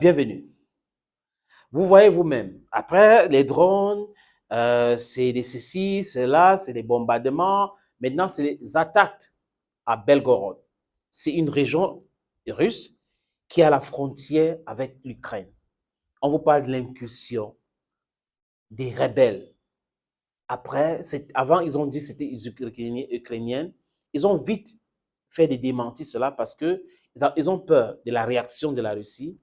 Bienvenue. Vous voyez vous-même, après les drones, c'est des ceci, cela, c'est des bombardements. Maintenant, c'est des attaques à Belgorod. C'est une région russe qui est à la frontière avec l'Ukraine. On vous parle de l'incursion des rebelles. Après, avant, ils ont dit que c'était ukrainienne. Ils ont vite fait des démentis cela parce qu'ils ont peur de la réaction de la Russie.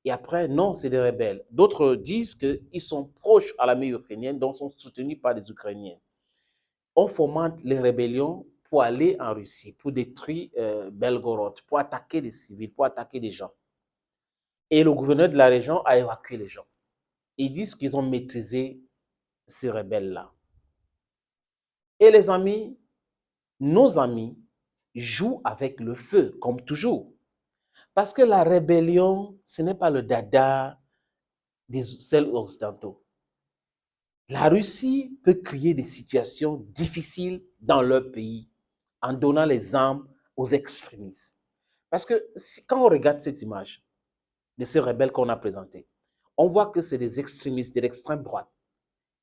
Et après, non, c'est des rebelles. D'autres disent qu'ils sont proches à l'armée ukrainienne, donc sont soutenus par les Ukrainiens. On fomente les rébellions pour aller en Russie, pour détruire Belgorod, pour attaquer des civils, pour attaquer des gens. Et le gouverneur de la région a évacué les gens. Ils disent qu'ils ont maîtrisé ces rebelles-là. Et les amis, nos amis jouent avec le feu, comme toujours. Parce que la rébellion, ce n'est pas le dada des celles occidentaux. La Russie peut créer des situations difficiles dans leur pays en donnant les armes aux extrémistes. Parce que quand on regarde cette image de ces rebelles qu'on a présentés, on voit que c'est des extrémistes de l'extrême droite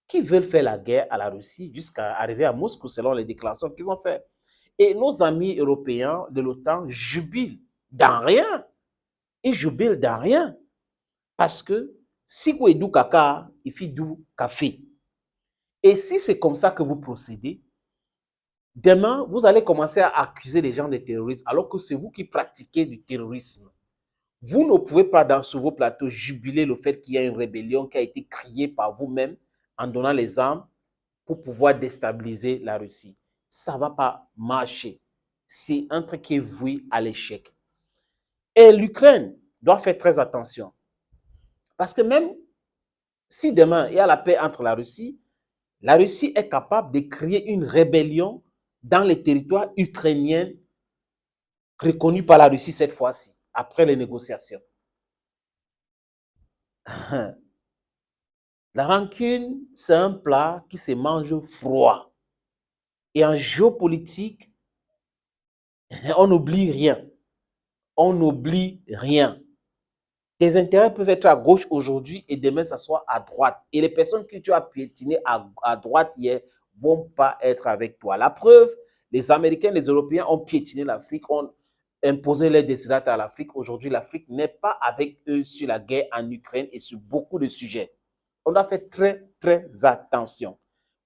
qui veulent faire la guerre à la Russie jusqu'à arriver à Moscou selon les déclarations qu'ils ont faites. Et nos amis européens de l'OTAN jubilent dans rien. Ils jubilent dans rien. Parce que si vous êtes du caca, il fait du café. Et si c'est comme ça que vous procédez, demain, vous allez commencer à accuser les gens de terrorisme alors que c'est vous qui pratiquez du terrorisme. Vous ne pouvez pas, sur vos plateaux, jubiler le fait qu'il y a une rébellion qui a été créée par vous-même en donnant les armes pour pouvoir déstabiliser la Russie. Ça ne va pas marcher. C'est un truc qui est voué à l'échec. Et l'Ukraine doit faire très attention. Parce que même si demain, il y a la paix entre la Russie est capable de créer une rébellion dans les territoires ukrainiens reconnus par la Russie cette fois-ci, après les négociations. La rancune, c'est un plat qui se mange froid. Et en géopolitique, on n'oublie rien. On n'oublie rien. Tes intérêts peuvent être à gauche aujourd'hui et demain, ça soit à droite. Et les personnes que tu as piétinées à droite hier ne vont pas être avec toi. La preuve, les Américains, les Européens ont piétiné l'Afrique, ont imposé les désiderata à l'Afrique. Aujourd'hui, l'Afrique n'est pas avec eux sur la guerre en Ukraine et sur beaucoup de sujets. On doit faire très, très attention.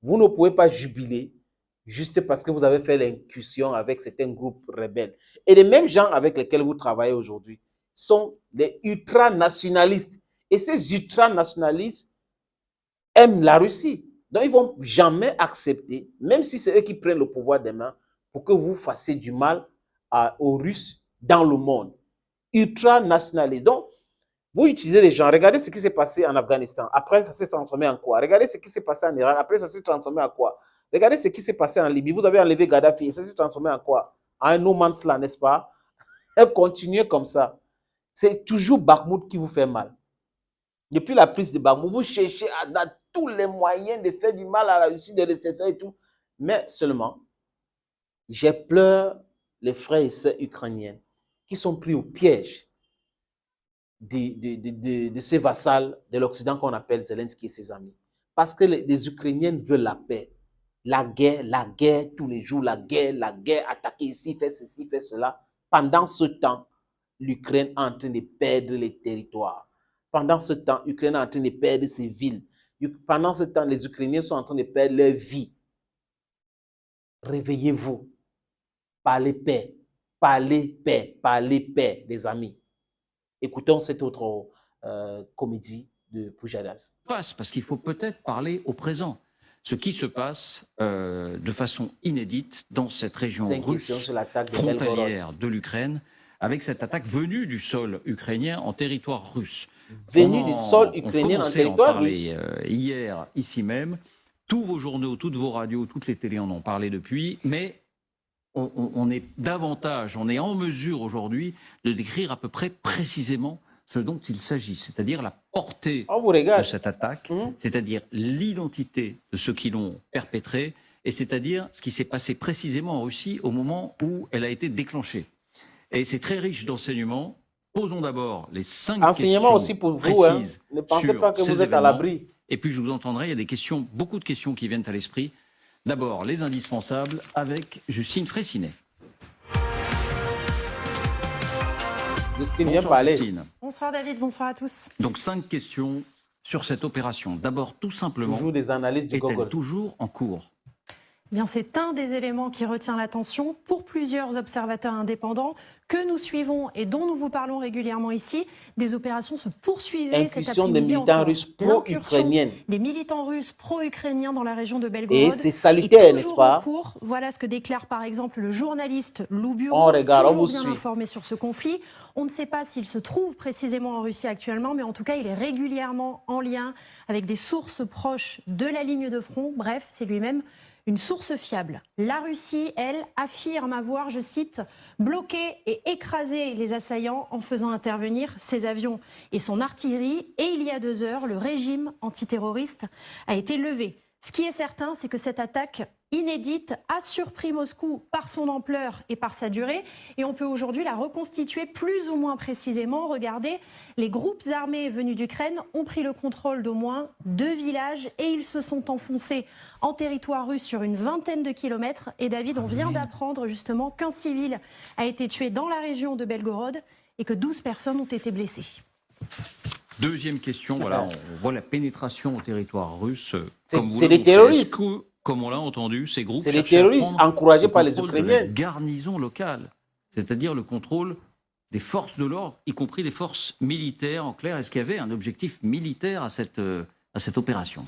Vous ne pouvez pas jubiler juste parce que vous avez fait l'incursion avec certains groupes rebelles. Et les mêmes gens avec lesquels vous travaillez aujourd'hui sont des ultranationalistes. Et ces ultranationalistes aiment la Russie. Donc, ils ne vont jamais accepter, même si c'est eux qui prennent le pouvoir demain, pour que vous fassiez du mal aux Russes dans le monde. Ultranationalistes. Donc, vous utilisez les gens. Regardez ce qui s'est passé en Afghanistan. Après, ça s'est transformé en quoi? Regardez ce qui s'est passé en Irak. Après, ça s'est transformé en quoi? Regardez ce qui s'est passé en Libye. Vous avez enlevé Gaddafi et ça s'est transformé en quoi? En un no man's land, n'est-ce pas? Et continuez comme ça. C'est toujours Bakhmut qui vous fait mal. Depuis la prise de Bakhmut, vous cherchez dans tous les moyens de faire du mal à la Russie, de etc. et tout. Mais seulement, j'ai pleuré les frères et sœurs ukrainiens qui sont pris au piège de ces vassals de l'Occident qu'on appelle Zelensky et ses amis. Parce que les Ukrainiens veulent la paix. La guerre tous les jours, la guerre, attaquer ici, faire ceci, faire cela. Pendant ce temps, l'Ukraine est en train de perdre les territoires. Pendant ce temps, l'Ukraine est en train de perdre ses villes. Pendant ce temps, les Ukrainiens sont en train de perdre leur vie. Réveillez-vous. Parlez paix. Parlez paix. Parlez paix, les amis. Écoutons cette autre comédie de Pujadas. Parce qu'il faut peut-être parler au présent. Ce qui se passe de façon inédite dans cette région russe frontalière de l'Ukraine, avec cette attaque venue du sol ukrainien en territoire russe. Venue du sol ukrainien en territoire russe. Hier, ici même, tous vos journaux, toutes vos radios, toutes les télés en ont parlé depuis, mais on est en mesure aujourd'hui de décrire à peu près précisément ce dont il s'agit, c'est-à-dire la portée de cette attaque, c'est-à-dire l'identité de ceux qui l'ont perpétrée, et c'est-à-dire ce qui s'est passé précisément en Russie au moment où elle a été déclenchée. Et c'est très riche d'enseignements, Posons d'abord les 5 Enseignement questions aussi pour vous, hein. précises Ne pensez sur pas que ces vous êtes à événements. l'abri. Et puis je vous entendrai, il y a des questions, beaucoup de questions qui viennent à l'esprit. D'abord, les indispensables avec Justine Fraissinet. Justine, viens Bonsoir parler. Justine. Bonsoir David, bonsoir à tous. Donc 5 questions sur cette opération. D'abord, tout simplement, Toujours des analyses du est-elle Google. toujours en cours? Eh bien, c'est un des éléments qui retient l'attention pour plusieurs observateurs indépendants que nous suivons et dont nous vous parlons régulièrement ici. Des opérations se poursuivaient cet Incursion des après-midi militants encore. russes L'incursion pro-ukrainiennes. des militants russes pro-ukrainiens dans la région de Et Belgorod c'est est salutaire, n'est-ce toujours en pas? cours. Voilà ce que déclare par exemple le journaliste Lou On Bureau, regarde, on toujours vous bien suit. informé sur ce conflit. On ne sait pas s'il se trouve précisément en Russie actuellement, mais en tout cas, il est régulièrement en lien avec des sources proches de la ligne de front. Bref, c'est lui-même une source fiable. La Russie, elle, affirme avoir, je cite, bloqué et écrasé les assaillants en faisant intervenir ses avions et son artillerie. Et il y a 2 heures, le régime antiterroriste a été levé. Ce qui est certain, c'est que cette attaque inédite a surpris Moscou par son ampleur et par sa durée. Et on peut aujourd'hui la reconstituer plus ou moins précisément. Regardez, les groupes armés venus d'Ukraine ont pris le contrôle d'au moins 2 villages et ils se sont enfoncés en territoire russe sur une vingtaine de kilomètres. Et David, on vient d'apprendre justement qu'un civil a été tué dans la région de Belgorod et que 12 personnes ont été blessées. Deuxième question, voilà, on voit la pénétration au territoire russe. C'est les terroristes. Comme on l'a entendu, ces groupes C'est les cherchaient à terroristes prendre encouragés le par les contrôle de Ukrainiens. la garnison locale, c'est-à-dire le contrôle des forces de l'ordre, y compris des forces militaires. En clair, est-ce qu'il y avait un objectif militaire à cette opération?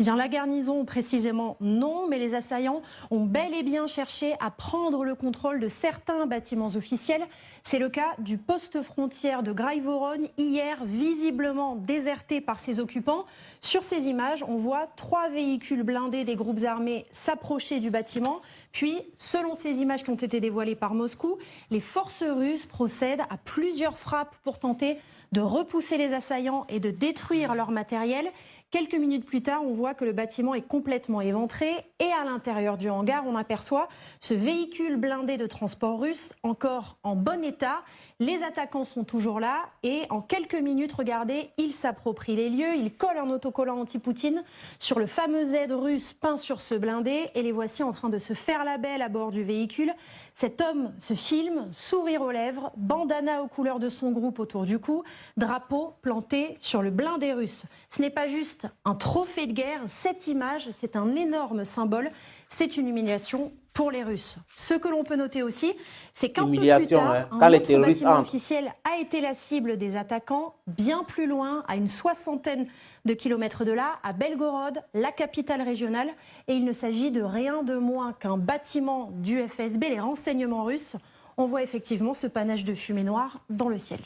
Eh bien, la garnison, précisément, non, mais les assaillants ont bel et bien cherché à prendre le contrôle de certains bâtiments officiels. C'est le cas du poste frontière de Graïvorone, hier visiblement déserté par ses occupants. Sur ces images, on voit 3 véhicules blindés des groupes armés s'approcher du bâtiment. Puis, selon ces images qui ont été dévoilées par Moscou, les forces russes procèdent à plusieurs frappes pour tenter de repousser les assaillants et de détruire leur matériel. Quelques minutes plus tard, on voit que le bâtiment est complètement éventré et à l'intérieur du hangar, on aperçoit ce véhicule blindé de transport russe encore en bon état. Les attaquants sont toujours là et en quelques minutes, regardez, ils s'approprient les lieux, ils collent un autocollant anti-Poutine sur le fameux Z russe peint sur ce blindé et les voici en train de se faire la belle à bord du véhicule. Cet homme se filme, sourire aux lèvres, bandana aux couleurs de son groupe autour du cou, drapeau planté sur le blindé russe. Ce n'est pas juste un trophée de guerre, cette image, c'est un énorme symbole, c'est une humiliation pour les Russes. Ce que l'on peut noter aussi, c'est qu'un peu plus tard, quand un les autre terroristes bâtiment entrent. officiel a été la cible des attaquants, bien plus loin, à une 60aine de kilomètres de là, à Belgorod, la capitale régionale. Et il ne s'agit de rien de moins qu'un bâtiment du FSB, les renseignements russes. On voit effectivement ce panache de fumée noire dans le ciel.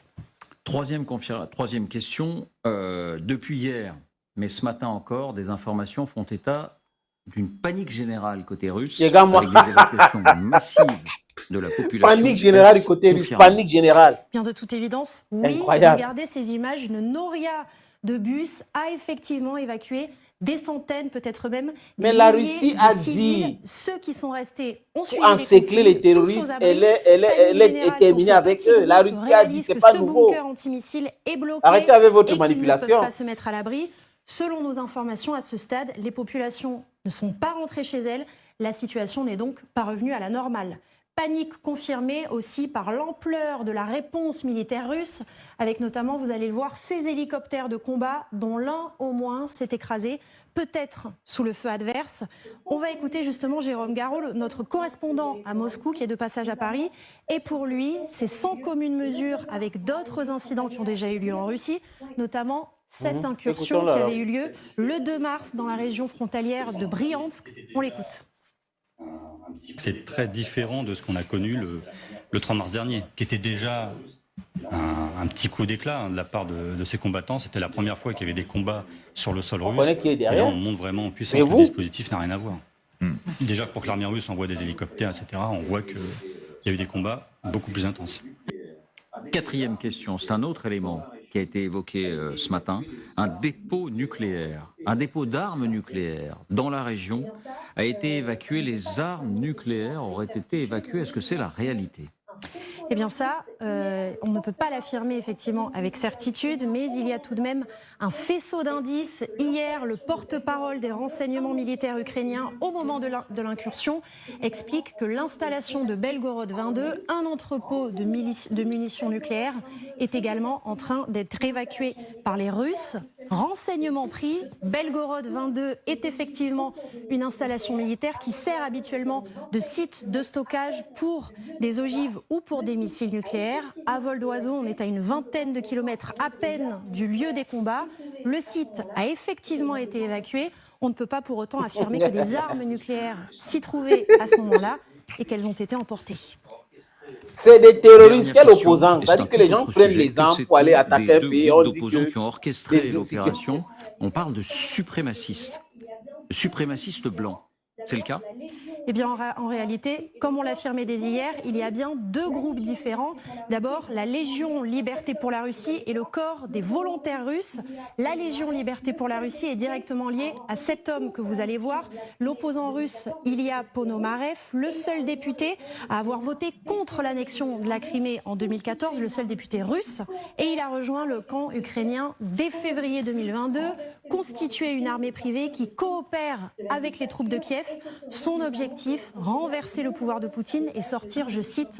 Troisième question. Depuis hier, mais ce matin encore, des informations font état d'une panique générale côté russe, Regarde-moi. avec des évacuations massives de la population. Panique générale du côté russe, confirmée. panique générale. Bien de toute évidence, oui, Incroyable. regardez ces images, une noria de bus a effectivement évacué des centaines, peut-être même des Mais la milliers Russie de a civils. dit, Ceux qui sont restés ont suivi pour les encercler consignes, les tous terroristes, aux abris. elle est Panique générale terminée pour ce avec petit eux. La groupe Russie a dit, réalise c'est que pas ce nouveau. bunker antimissile est bloqué. Arrêtez avec votre et qu'ils manipulation. ne peuvent pas se mettre à l'abri. Selon nos informations, à ce stade, les populations ne sont pas rentrées chez elles. La situation n'est donc pas revenue à la normale. Panique confirmée aussi par l'ampleur de la réponse militaire russe, avec notamment, vous allez le voir, ces hélicoptères de combat dont l'un au moins s'est écrasé, peut-être sous le feu adverse. On va écouter justement Jérôme Garraud, notre correspondant à Moscou, qui est de passage à Paris. Et pour lui, c'est sans commune mesure avec d'autres incidents qui ont déjà eu lieu en Russie, notamment cette incursion qui avait eu lieu le 2 mars dans la région frontalière de Briansk. On l'écoute. C'est très différent de ce qu'on a connu le 3 mars dernier, qui était déjà un petit coup d'éclat de la part de ces combattants. C'était la première fois qu'il y avait des combats sur le sol russe. connaît qui est derrière. Et là, on monte vraiment en puissance. C'est Le vous. dispositif n'a rien à voir. Déjà, pour que l'armée russe envoie des hélicoptères, etc., on voit qu'il y a eu des combats beaucoup plus intenses. Quatrième question, c'est un autre élément qui a été évoqué ce matin, un dépôt nucléaire, un dépôt d'armes nucléaires dans la région a été évacué, les armes nucléaires auraient été évacuées, est-ce que c'est la réalité ? Eh bien ça, on ne peut pas l'affirmer effectivement avec certitude, mais il y a tout de même un faisceau d'indices. Hier, le porte-parole des renseignements militaires ukrainiens, au moment de l'incursion, explique que l'installation de Belgorod 22, un entrepôt de munitions nucléaires, est également en train d'être évacué par les Russes. Renseignement pris, Belgorod 22 est effectivement une installation militaire qui sert habituellement de site de stockage pour des ogives ou pour des missiles nucléaires. À vol d'oiseau, on est à une vingtaine de kilomètres à peine du lieu des combats. Le site a effectivement été évacué. On ne peut pas pour autant affirmer que des armes nucléaires s'y trouvaient à ce moment-là et qu'elles ont été emportées. C'est des terroristes, Dernière quel question, opposant? et C'est-à-dire un que les tout gens autre prennent sujet. les Que armes pour aller sait-on attaquer un des pays. deux On groupes dit d'opposants que qui ont orchestré les l'opération. On parle de suprémacistes blancs. C'est le cas? Eh bien, en réalité, comme on l'affirmait dès hier, il y a bien deux groupes différents. D'abord, la Légion Liberté pour la Russie et le corps des volontaires russes. La Légion Liberté pour la Russie est directement liée à cet homme que vous allez voir, l'opposant russe Ilya Ponomarev, le seul député à avoir voté contre l'annexion de la Crimée en 2014, le seul député russe. Et il a rejoint le camp ukrainien dès février 2022, constitué une armée privée qui coopère avec les troupes de Kiev. Son objectif, renverser le pouvoir de Poutine et sortir, je cite,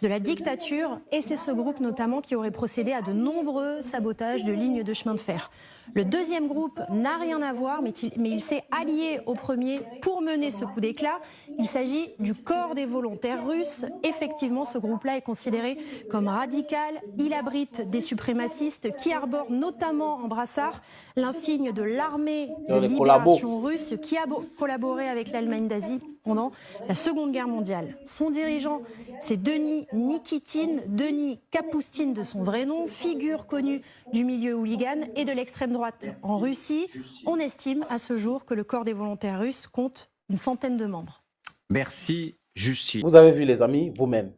de la dictature. Et c'est ce groupe notamment qui aurait procédé à de nombreux sabotages de lignes de chemin de fer. Le deuxième groupe n'a rien à voir, mais il s'est allié au premier pour mener ce coup d'éclat. Il s'agit du corps des volontaires russes. Effectivement, ce groupe-là est considéré comme radical. Il abrite des suprémacistes qui arborent notamment en brassard l'insigne de l'armée de libération russe qui a collaboré avec l'Allemagne nazie pendant la Seconde Guerre mondiale. Son dirigeant, c'est Denis Nikitine, Denis Kapoustine de son vrai nom, figure connue du milieu hooligan et de l'extrême droite en Russie. On estime à ce jour que le corps des volontaires russes compte une centaine de membres. Merci, Justine. Vous avez vu, les amis, vous-même,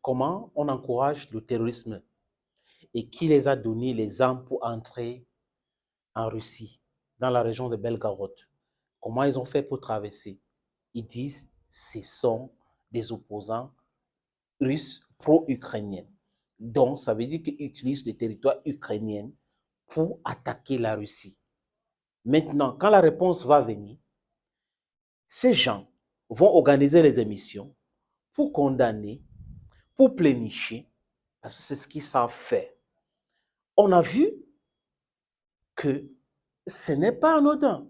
comment on encourage le terrorisme et qui les a donné les armes pour entrer en Russie, dans la région de Belgorod. Comment ils ont fait pour traverser? Ils disent ce sont des opposants russes pro-ukrainiens. Donc, ça veut dire qu'ils utilisent le territoire ukrainien pour attaquer la Russie. Maintenant, quand la réponse va venir, ces gens vont organiser les émissions pour condamner, pour plénicher, parce que c'est ce qu'ils savent faire. On a vu que ce n'est pas anodin.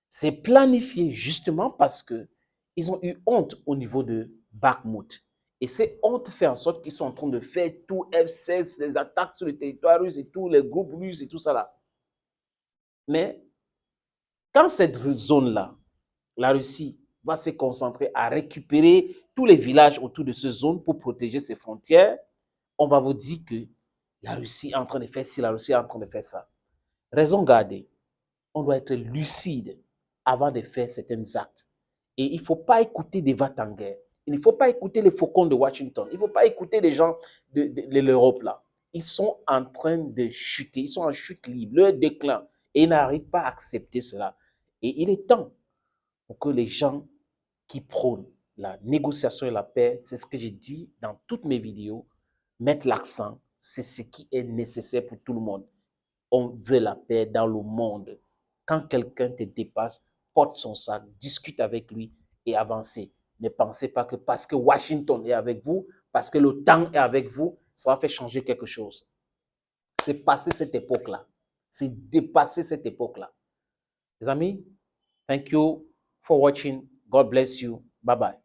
C'est planifié justement parce qu'ils ont eu honte au niveau de Bakhmut. Et ces honte fait en sorte qu'ils sont en train de faire tout F-16, les attaques sur le territoire russe et tous les groupes russes et tout ça là. Mais quand cette zone-là, la Russie va se concentrer à récupérer tous les villages autour de cette zone pour protéger ses frontières, on va vous dire que la Russie est en train de faire ci, la Russie est en train de faire ça. Raison gardée, on doit être lucide avant de faire certains actes. Et il ne faut pas écouter des va-t-en-guerre. Il ne faut pas écouter les faucons de Washington. Il ne faut pas écouter les gens de l'Europe là. Ils sont en train de chuter. Ils sont en chute libre, leur déclin. Et ils n'arrivent pas à accepter cela. Et il est temps pour que les gens qui prônent la négociation et la paix, c'est ce que j'ai dit dans toutes mes vidéos, mettent l'accent. C'est ce qui est nécessaire pour tout le monde. On veut la paix dans le monde. Quand quelqu'un te dépasse, porte son sac, discute avec lui et avancez. Ne pensez pas que parce que Washington est avec vous, parce que l'OTAN est avec vous, ça va faire changer quelque chose. C'est passer cette époque-là. C'est dépasser cette époque-là. Les amis, thank you for watching. God bless you. Bye-bye.